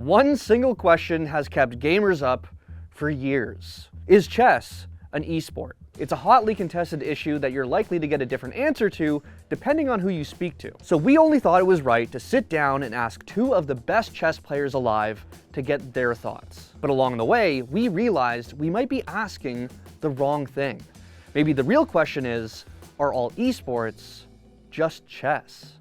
One single question has kept gamers up for years. Is chess an esport? It's a hotly contested issue that you're likely to get a different answer to depending on who you speak to. So we only thought it was right to sit down and ask two of the best chess players alive to get their thoughts. But along the way, we realized we might be asking the wrong thing. Maybe the real question is, are all esports just chess?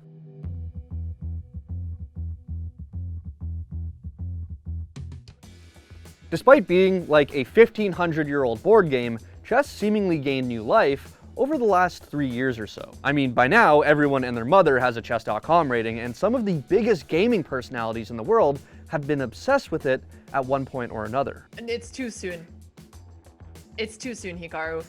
Despite being like a 1,500-year-old board game, chess seemingly gained new life over the last 3 years or so. I mean, by now, everyone and their mother has a chess.com rating, and some of the biggest gaming personalities in the world have been obsessed with it at one point or another. And it's too soon. It's too soon, Hikaru.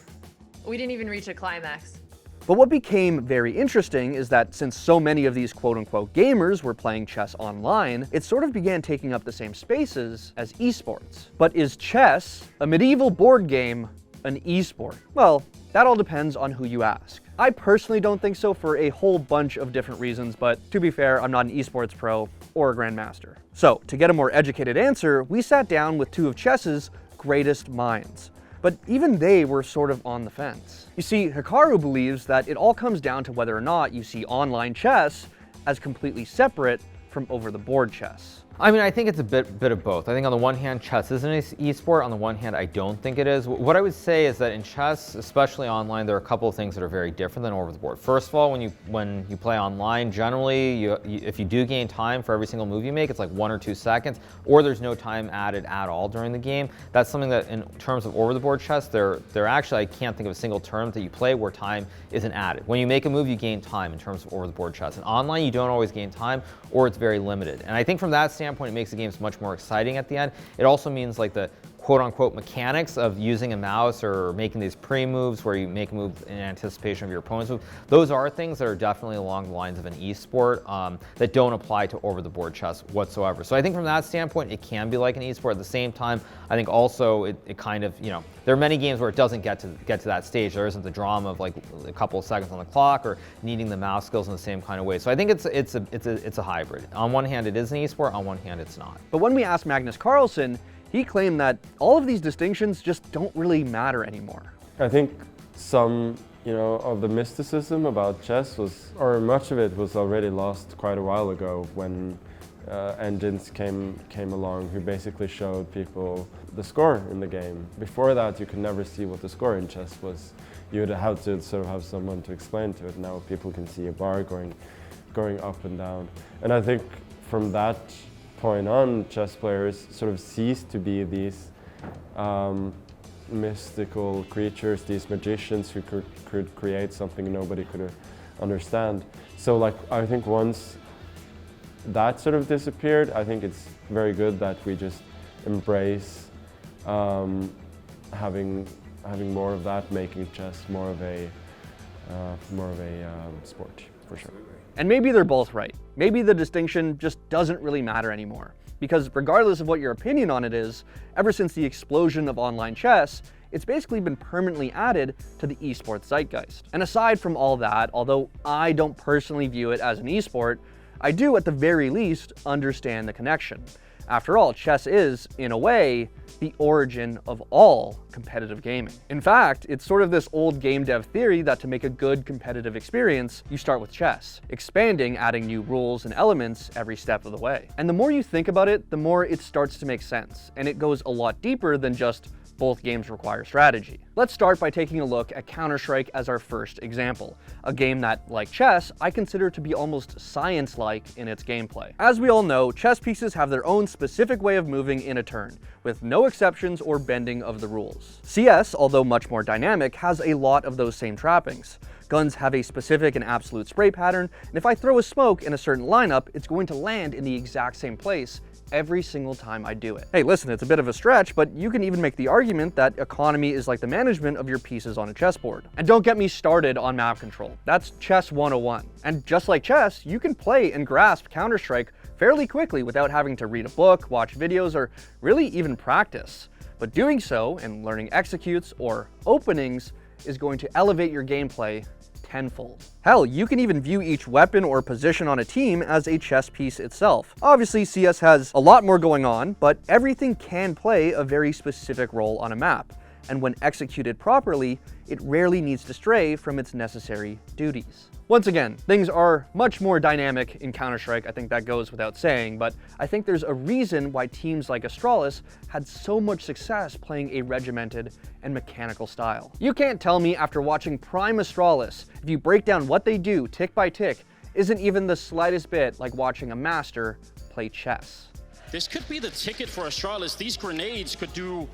We didn't even reach a climax. But what became very interesting is that since so many of these quote-unquote gamers were playing chess online, it sort of began taking up the same spaces as esports. But is chess, a medieval board game, an esport? Well, that all depends on who you ask. I personally don't think so for a whole bunch of different reasons, but to be fair, I'm not an esports pro or a grandmaster. So, to get a more educated answer, we sat down with two of chess's greatest minds. But even they were sort of on the fence. You see, Hikaru believes that it all comes down to whether or not you see online chess as completely separate from over-the-board chess. I mean, I think it's a bit of both. I think on the one hand, chess is an esport. On the one hand, I don't think it is. What I would say is that in chess, especially online, there are a couple of things that are very different than over the board. First of all, when you play online, generally, if you do gain time for every single move you make, it's like 1 or 2 seconds, or there's no time added at all during the game. That's something that, in terms of over the board chess, they're actually, I can't think of a single term that you play where time isn't added. When you make a move, you gain time in terms of over the board chess. And online, you don't always gain time, or it's very limited. And I think from that standpoint, it makes the games much more exciting at the end. It also means like the quote-unquote mechanics of using a mouse or making these pre-moves where you make a move in anticipation of your opponent's move. Those are things that are definitely along the lines of an esport that don't apply to over-the-board chess whatsoever. So I think from that standpoint, it can be like an esport. At the same time, I think also it kind of, you know, there are many games where it doesn't get to that stage. There isn't the drama of like a couple of seconds on the clock or needing the mouse skills in the same kind of way. So I think it's a hybrid. On one hand, it is an esport. On one hand, it's not. But when we asked Magnus Carlsen, he claimed that all of these distinctions just don't really matter anymore. I think some, of the mysticism about chess or much of it was already lost quite a while ago when engines came along who basically showed people the score in the game. Before that, you could never see what the score in chess was. You would have to sort of have someone to explain to it. Now people can see a bar going up and down. And I think from that point on, chess players sort of ceased to be these mystical creatures, these magicians who could create something nobody could understand. So like, I think once that sort of disappeared, I think it's very good that we just embrace having more of that, making chess more of a sport, for sure. And maybe they're both right. Maybe the distinction just doesn't really matter anymore. Because regardless of what your opinion on it is, ever since the explosion of online chess, it's basically been permanently added to the esports zeitgeist. And aside from all that, although I don't personally view it as an esport, I do at the very least understand the connection. After all, chess is, in a way, the origin of all competitive gaming. In fact, it's sort of this old game dev theory that to make a good competitive experience, you start with chess, expanding, adding new rules and elements every step of the way. And the more you think about it, the more it starts to make sense, and it goes a lot deeper than just both games require strategy. Let's start by taking a look at CounterStrike as our first example, a game that, like chess, I consider to be almost science-like in its gameplay. As we all know, chess pieces have their own specific way of moving in a turn, with no exceptions or bending of the rules. CS, although much more dynamic, has a lot of those same trappings. Guns have a specific and absolute spray pattern, and if I throw a smoke in a certain lineup, it's going to land in the exact same place every single time I do it. Hey, listen, it's a bit of a stretch, but you can even make the argument that economy is like the management of your pieces on a chessboard. And don't get me started on map control. That's chess 101. And just like chess, you can play and grasp CounterStrike fairly quickly without having to read a book, watch videos, or really even practice. But doing so and learning executes or openings is going to elevate your gameplay tenfold. Hell, you can even view each weapon or position on a team as a chess piece itself. Obviously, CS has a lot more going on, but everything can play a very specific role on a map, and when executed properly, it rarely needs to stray from its necessary duties. Once again, things are much more dynamic in CounterStrike, I think that goes without saying, but I think there's a reason why teams like Astralis had so much success playing a regimented and mechanical style. You can't tell me after watching Prime Astralis, if you break down what they do tick by tick, isn't even the slightest bit like watching a master play chess. This could be the ticket for Astralis. These grenades could do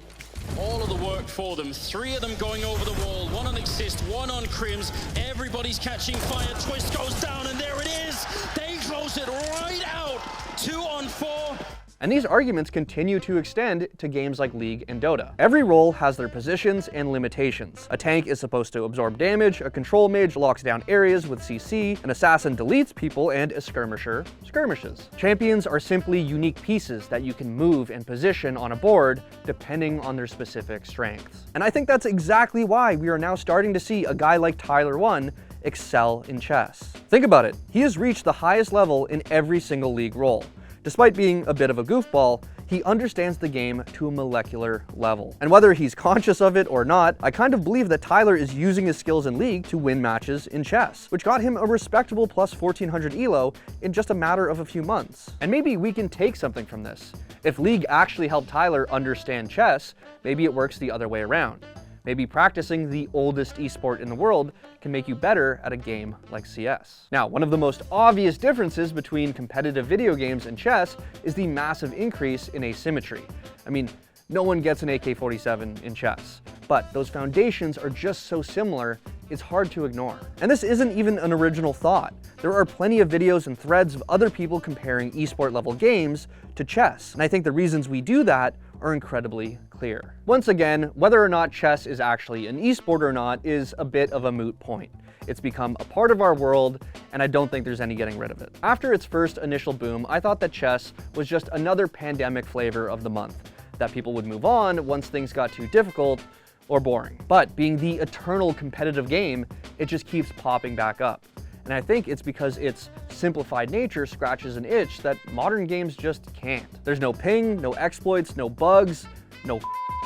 all of the work for them. 3 of them going over the wall, 1 on Exist, 1 on Crims. Everybody's catching fire. Twist goes down, and there it is. They close it right out. 2 on 4. And these arguments continue to extend to games like League and Dota. Every role has their positions and limitations. A tank is supposed to absorb damage, a control mage locks down areas with CC, an assassin deletes people, and a skirmisher skirmishes. Champions are simply unique pieces that you can move and position on a board depending on their specific strengths. And I think that's exactly why we are now starting to see a guy like Tyler1 excel in chess. Think about it, he has reached the highest level in every single League role. Despite being a bit of a goofball, he understands the game to a molecular level. And whether he's conscious of it or not, I kind of believe that Tyler is using his skills in League to win matches in chess, which got him a respectable plus 1400 elo in just a matter of a few months. And maybe we can take something from this. If League actually helped Tyler understand chess, maybe it works the other way around. Maybe practicing the oldest esport in the world can make you better at a game like CS. Now, one of the most obvious differences between competitive video games and chess is the massive increase in asymmetry. I mean, no one gets an AK-47 in chess, but those foundations are just so similar, it's hard to ignore. And this isn't even an original thought. There are plenty of videos and threads of other people comparing esport level games to chess, and I think the reasons we do that are incredibly clear. Once again, whether or not chess is actually an esport or not is a bit of a moot point. It's become a part of our world, and I don't think there's any getting rid of it. After its first initial boom, I thought that chess was just another pandemic flavor of the month, that people would move on once things got too difficult or boring. But being the eternal competitive game, it just keeps popping back up. And I think it's because its simplified nature scratches an itch that modern games just can't. There's no ping, no exploits, no bugs, no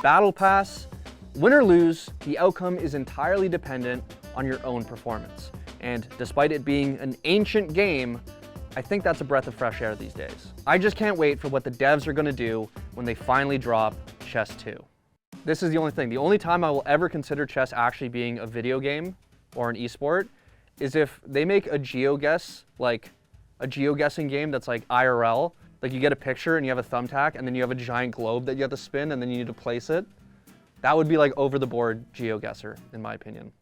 battle pass. Win or lose, the outcome is entirely dependent on your own performance. And despite it being an ancient game, I think that's a breath of fresh air these days. I just can't wait for what the devs are gonna do when they finally drop Chess 2. This is the only thing. The only time I will ever consider chess actually being a video game or an esport is if they make a GeoGuess, like a geoguessing game that's like IRL, like you get a picture and you have a thumbtack and then you have a giant globe that you have to spin and then you need to place it. That would be like over the board GeoGuessr, in my opinion.